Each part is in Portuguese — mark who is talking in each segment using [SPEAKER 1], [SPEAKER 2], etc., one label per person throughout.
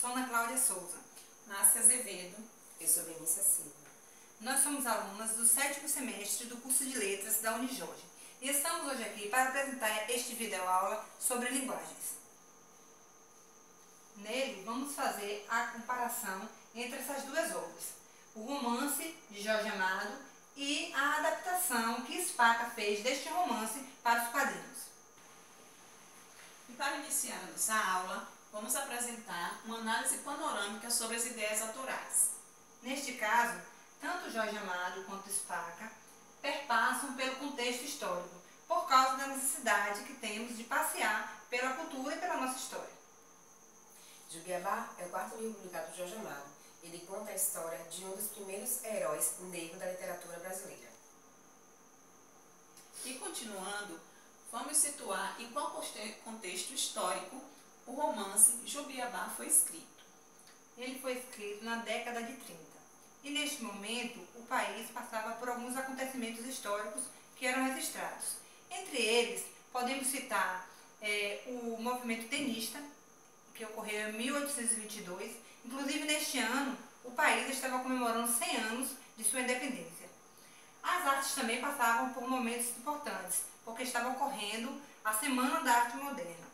[SPEAKER 1] sou Ana Cláudia Souza.
[SPEAKER 2] Márcia Azevedo.
[SPEAKER 3] Eu sou Benícia Silva.
[SPEAKER 1] Nós somos alunas do 7º semestre do curso de Letras da Unijorge e estamos hoje aqui para apresentar este videoaula sobre linguagens. Nele, vamos fazer a comparação entre essas duas obras, o romance de Jorge Amado e a adaptação que Spacca fez deste romance para os quadrinhos.
[SPEAKER 2] E para iniciar a nossa aula, vamos apresentar uma análise panorâmica sobre as ideias autorais.
[SPEAKER 1] Neste caso, tanto Jorge Amado quanto Spacca perpassam pelo contexto histórico, por causa da necessidade que temos de passear pela cultura e pela nossa história.
[SPEAKER 3] Jubiabá é o quarto livro publicado por Jorge Amado. Ele conta a história de um dos primeiros heróis negros da literatura brasileira.
[SPEAKER 2] E continuando, vamos situar em qual contexto histórico o romance Jubiabá foi escrito.
[SPEAKER 1] Ele foi escrito na década de 30 e neste momento o país passava por alguns acontecimentos históricos que eram registrados. Entre eles, podemos citar o movimento tenista, que ocorreu em 1822. Inclusive, neste ano, o país estava comemorando 100 anos de sua independência. As artes também passavam por momentos importantes, porque estava ocorrendo a Semana da Arte Moderna.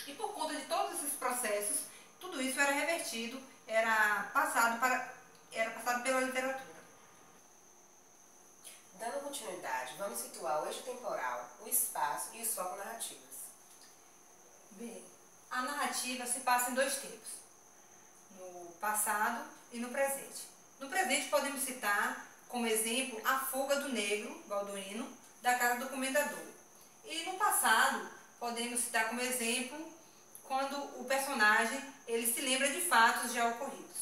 [SPEAKER 1] E por conta de todos esses processos, tudo isso era revertido, era passado pela literatura.
[SPEAKER 3] Dando continuidade, vamos situar o eixo temporal, o espaço e os focos narrativos.
[SPEAKER 1] Bem, a narrativa se passa em dois tempos, no passado e no presente. No presente podemos citar como exemplo a fuga do negro, Balduino, da casa do comendador. E no passado podemos citar como exemplo quando o personagem ele se lembra de fatos já ocorridos.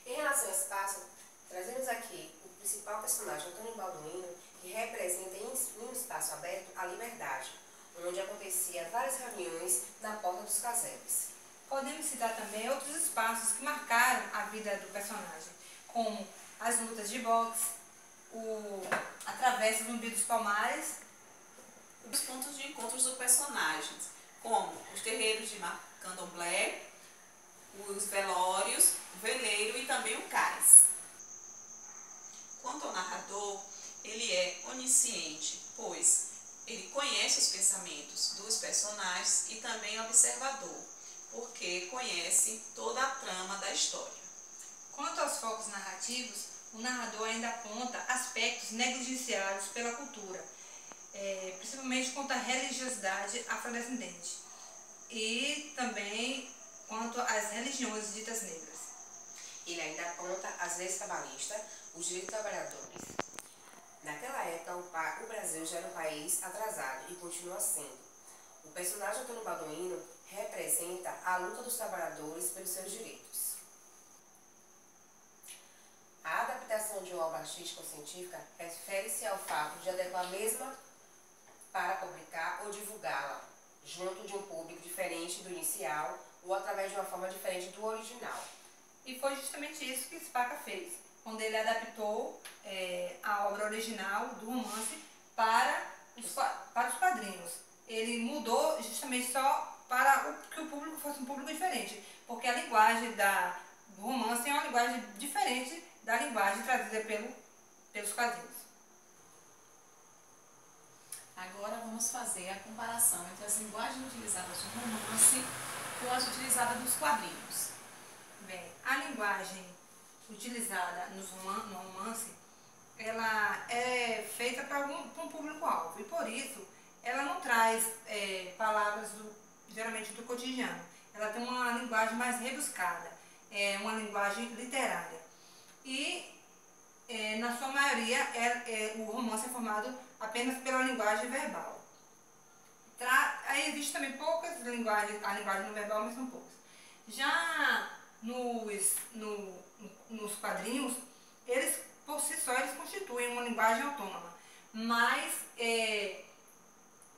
[SPEAKER 3] Em relação ao espaço, trazemos aqui o principal personagem, Antônio Balduino, que representa em um espaço aberto a liberdade, onde acontecia várias reuniões na porta dos casebres.
[SPEAKER 1] Podemos citar também outros espaços que marcaram a vida do personagem, como as lutas de boxe, a travessa do Zumbi dos Palmares,
[SPEAKER 2] Os pontos de encontros dos personagens, como os terreiros de Candomblé, os velórios, o veleiro e também o cais. Quanto ao narrador, ele é onisciente, pois ele conhece os pensamentos dos personagens e também é observador, porque conhece toda a trama da história.
[SPEAKER 1] Quanto aos focos narrativos, o narrador ainda aponta aspectos negligenciados pela cultura, principalmente quanto à religiosidade afrodescendente e também quanto às religiões ditas negras.
[SPEAKER 3] Ele ainda aponta as leis trabalhistas, os direitos dos trabalhadores. Naquela época, o Brasil já era um país atrasado e continua sendo. O personagem Antônio Balduino representa a luta dos trabalhadores pelos seus direitos. A adaptação de uma obra artística ou científica refere-se ao fato de adequar a mesma para publicar ou divulgá-la, junto de um público diferente do inicial ou através de uma forma diferente do original.
[SPEAKER 1] E foi justamente isso que Spacca fez, quando ele adaptou a obra original do romance para os quadrinhos. Ele mudou justamente só para que o público fosse um público diferente, porque a linguagem do romance é uma linguagem diferente da linguagem trazida pelos quadrinhos.
[SPEAKER 2] Agora vamos fazer a comparação entre as linguagens utilizadas no romance com as utilizadas nos quadrinhos.
[SPEAKER 1] Bem, a linguagem utilizada no romance, ela é feita para um público-alvo e por isso ela não traz palavras geralmente do cotidiano. Ela tem uma linguagem mais rebuscada, uma linguagem literária. E na sua maioria o romance é formado apenas pela linguagem verbal. Aí existe também poucas linguagens, a linguagem não verbal, mas são poucas. Já nos quadrinhos, eles por si só eles constituem uma linguagem autônoma, mas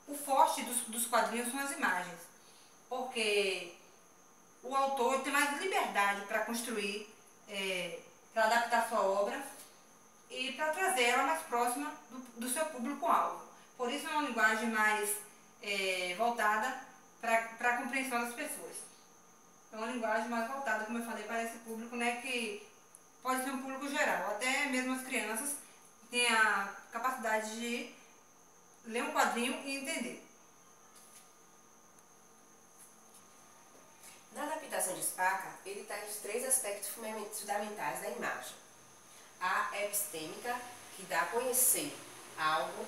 [SPEAKER 1] o forte dos quadrinhos são as imagens, porque o autor tem mais liberdade para construir, para adaptar sua obra e para trazer ela mais próxima do seu público-alvo. Por isso é uma linguagem mais voltada para a compreensão das pessoas. é uma linguagem mais voltada, como eu falei, para esse público, né, que pode ser um público geral, até mesmo as crianças têm a capacidade de ler um quadrinho e entender.
[SPEAKER 3] Na adaptação de Spaca, ele traz 3 aspectos fundamentais da imagem. A epistêmica, que dá a conhecer algo,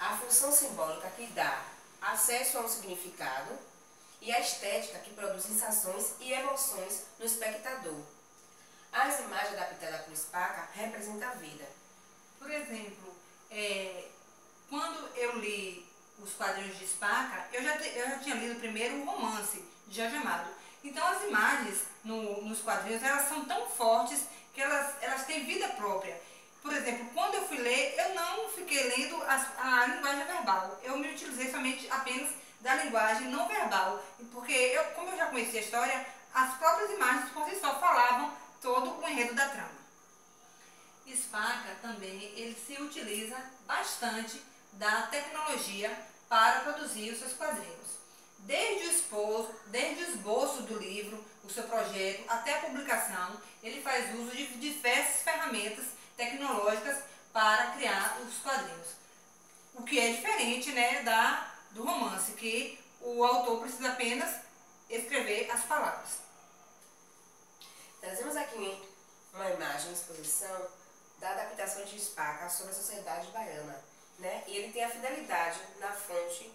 [SPEAKER 3] a função simbólica, que dá acesso a um significado, e a estética, que produz sensações e emoções no espectador. As imagens adaptadas por Spaca representam a vida.
[SPEAKER 1] Por exemplo, quando eu li os quadrinhos de Spaca, eu já tinha lido primeiro o romance de Jorge Amado. Então as imagens nos quadrinhos, elas são tão fortes que elas têm vida própria. Por exemplo, quando eu fui ler, eu não fiquei lendo a linguagem verbal. Eu me utilizei somente apenas da linguagem não verbal. Porque, como eu já conhecia a história, as próprias imagens por si só falavam todo o enredo da trama. Spaca também, ele se utiliza bastante da tecnologia para produzir os seus quadrinhos. Desde o esboço do livro, o seu projeto, até a publicação, ele faz uso de diversas ferramentas tecnológicas para criar os quadrinhos. O que é diferente, né, do romance, que o autor precisa apenas escrever as palavras.
[SPEAKER 3] Trazemos aqui uma imagem, uma exposição da adaptação de Spaca sobre a sociedade baiana, né? E ele tem a fidelidade na fonte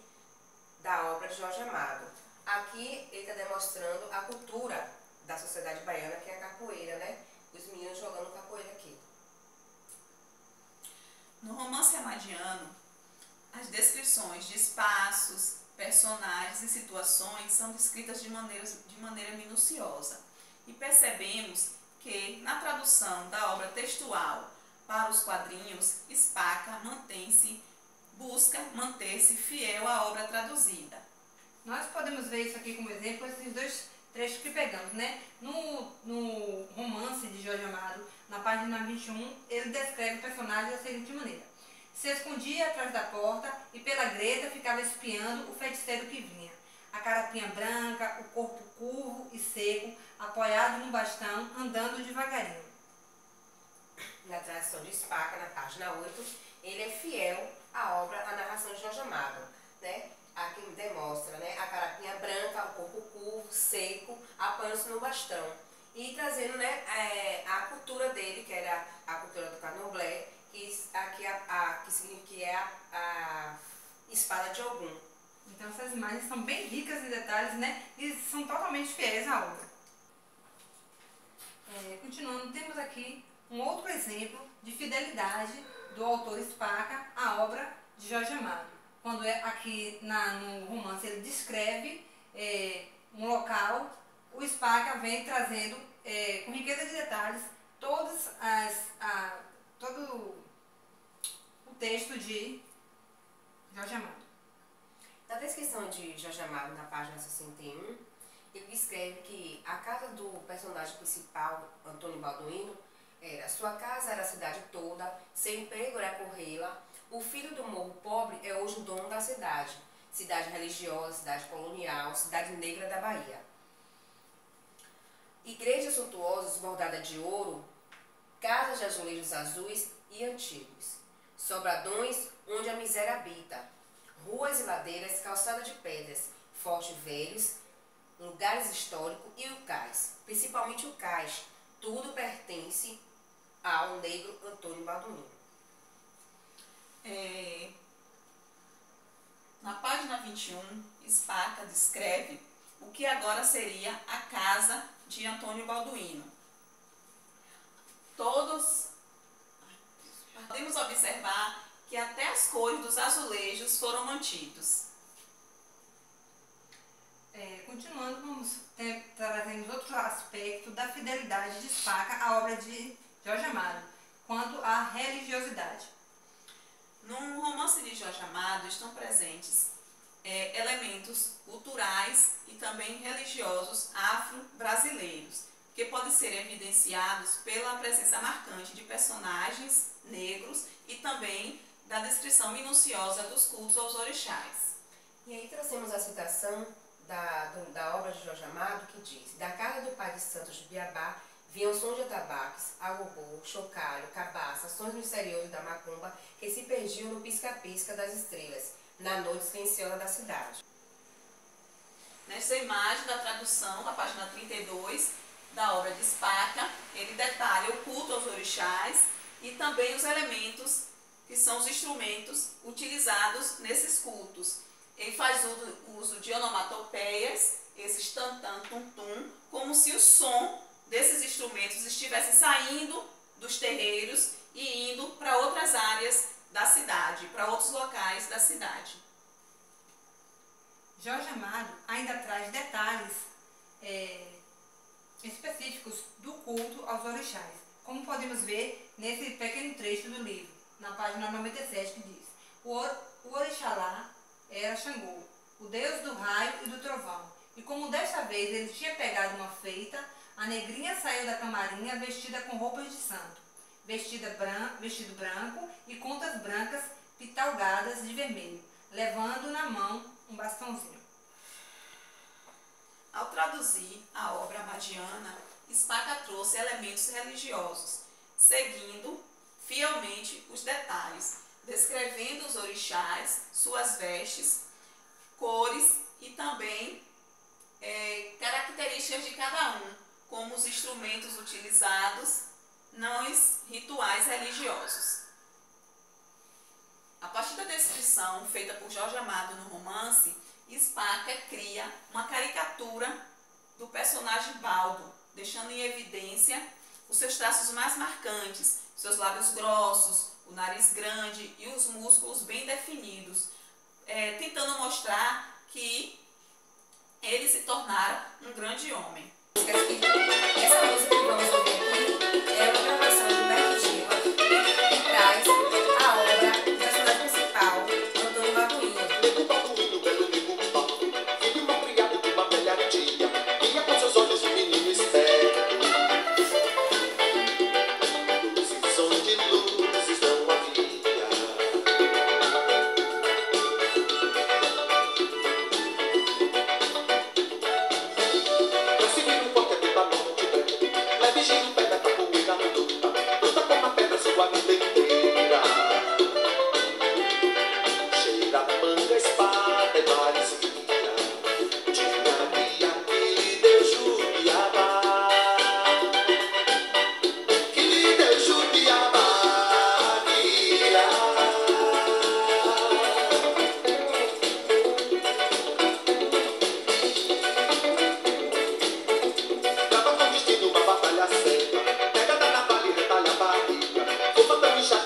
[SPEAKER 3] da obra de Jorge Amado. Aqui ele está demonstrando a cultura da sociedade baiana, que é a capoeira, né? Os meninos jogando capoeira aqui.
[SPEAKER 2] No romance amadiano, as descrições de espaços, personagens e situações são descritas de maneira minuciosa. E percebemos que, na tradução da obra textual para os quadrinhos, Spaca busca manter-se fiel à obra traduzida.
[SPEAKER 1] Nós podemos ver isso aqui como exemplo, esses 2 trechos que pegamos, né? No romance de Jorge Amado, na página 21, ele descreve o personagem da seguinte maneira: se escondia atrás da porta e pela greta ficava espiando o feiticeiro que vinha. A carapinha branca, o corpo curvo e seco, apoiado num bastão, andando devagarinho.
[SPEAKER 3] Na tradução de Spaca, na página 8, ele é fiel à obra, à narração de Jorge Amado, né? Aqui demonstra, né, a carapinha branca, o corpo curvo, seco, apoiando-se no bastão. E trazendo, né, a cultura dele, que era a cultura do candomblé, que é a espada de Ogum.
[SPEAKER 1] Então essas imagens são bem ricas em detalhes, né? E são totalmente fiéis à obra. Continuando, temos aqui um outro exemplo de fidelidade do autor Spaca à obra de Jorge Amado. Quando aqui no romance ele descreve um local, o Spaca vem trazendo com riqueza de detalhes todo o texto de Jorge Amado.
[SPEAKER 3] Na descrição de Jorge Amado, na página 61, ele descreve que a casa do personagem principal, Antônio Balduino, sua casa era a cidade toda, seu emprego era corrê-la, o filho do morro pobre é hoje o dono da cidade, cidade religiosa, cidade colonial, cidade negra da Bahia. Igrejas suntuosas bordadas de ouro, casas de azulejos azuis e antigos, sobradões onde a miséria habita, ruas e ladeiras, calçadas de pedras, fortes velhos, lugares históricos e o cais, principalmente o cais, tudo pertence ao negro Antônio Balduino.
[SPEAKER 2] Na página 21, Spaca descreve o que agora seria a casa de Antônio Balduino. Podemos observar que até as cores dos azulejos foram mantidos.
[SPEAKER 1] Continuando, vamos trazendo outro aspecto da fidelidade de Spaca à obra de Jorge Amado, quanto à religiosidade.
[SPEAKER 2] No romance de Jorge Amado estão presentes elementos culturais e também religiosos afro-brasileiros, que podem ser evidenciados pela presença marcante de personagens negros e também da descrição minuciosa dos cultos aos orixás.
[SPEAKER 3] E aí trouxemos a citação da obra de Jorge Jorge Amado, que diz: da casa do pai de Santos de Biabá vinham sons de atabaques, agogô, chocalho, cabaça, sons misteriosos da macumba que se perdiam no pisca-pisca das estrelas, na noite silenciosa da cidade.
[SPEAKER 2] Nesta imagem da tradução, na página 32 da obra de Spaca, ele detalha o culto aos orixás e também os elementos que são os instrumentos utilizados nesses cultos. Ele faz uso de onomatopeias, esses tan-tan, tum-tum, como se o som desses instrumentos estivesse saindo dos terreiros e indo para outras áreas da cidade, para outros locais da cidade.
[SPEAKER 1] Jorge Amado ainda traz detalhes específicos do culto aos orixás, como podemos ver nesse pequeno trecho do livro, na página 97, que diz: o Orixalá era Xangô, o deus do raio e do trovão, e como desta vez ele tinha pegado uma feita, a negrinha saiu da camarinha vestida com roupas de santo, vestido branco e contas brancas pitalgadas de vermelho, levando na mão um bastãozinho.
[SPEAKER 2] Ao traduzir a obra amadiana, Spaca trouxe elementos religiosos, seguindo fielmente os detalhes, descrevendo os orixás, suas vestes, cores e também características de cada um, como os instrumentos utilizados nos rituais religiosos. A partir da descrição feita por Jorge Amado no romance, Spaca cria uma caricatura do personagem Baldo, deixando em evidência os seus traços mais marcantes, seus lábios grossos, o nariz grande e os músculos bem definidos, tentando mostrar que ele se tornara um grande homem.
[SPEAKER 3] Essa música que vamos ouvir aqui é uma gravação de Humberto Gil, que traz a obra do personagem principal, Antônio Babuíno.
[SPEAKER 4] Filho mal criado de uma velha tia, ia com seus olhos de menino esperto. Luzes onde luzes não havia. Pra seguir um qualquer da noite, leve giro, pega pra poeira luta, luta com uma pedra sua vida inteira. Cheira manga, espada e maresia.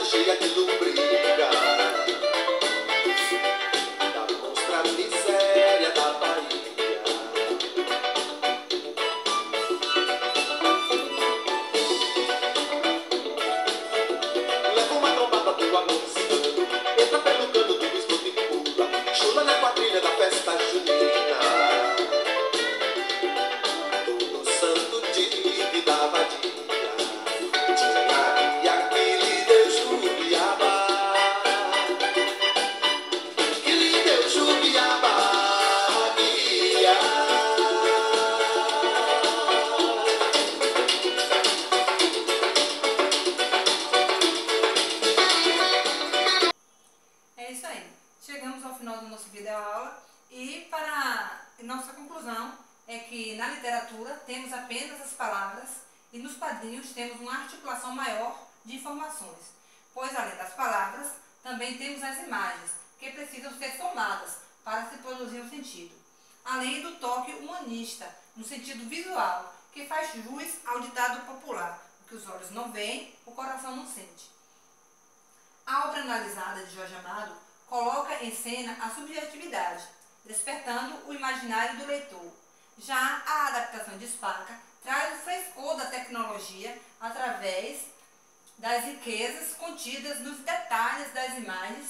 [SPEAKER 4] Cheia de lombriga, da monstra miséria da Bahia. Leva uma trombada do amorzinho, entra pelo cano do esgoto e pula, chula na quadrilha da festa junina. Todo santo dia da vadia.
[SPEAKER 1] É isso aí. Chegamos ao final do nosso videoaula e para nossa conclusão é que na literatura temos apenas as palavras e nos quadrinhos temos uma articulação maior de informações, pois além das palavras também temos as imagens que precisam ser somadas para se produzir um sentido, além do toque humanista no sentido visual que faz jus ao ditado popular: o que os olhos não veem, o coração não sente. A obra analisada de Jorge Amado coloca em cena a subjetividade, despertando o imaginário do leitor. Já a adaptação de Spaca traz o frescor da tecnologia através das riquezas contidas nos detalhes das imagens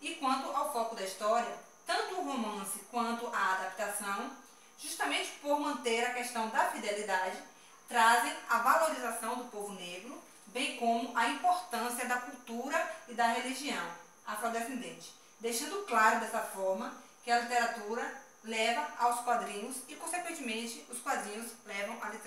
[SPEAKER 1] e quanto ao foco da história, tanto o romance quanto a adaptação, justamente por manter a questão da fidelidade, trazem a valorização do povo negro, bem como a importância da cultura e da religião afrodescendente, deixando claro dessa forma que a literatura leva aos quadrinhos e, consequentemente, os quadrinhos levam à literatura.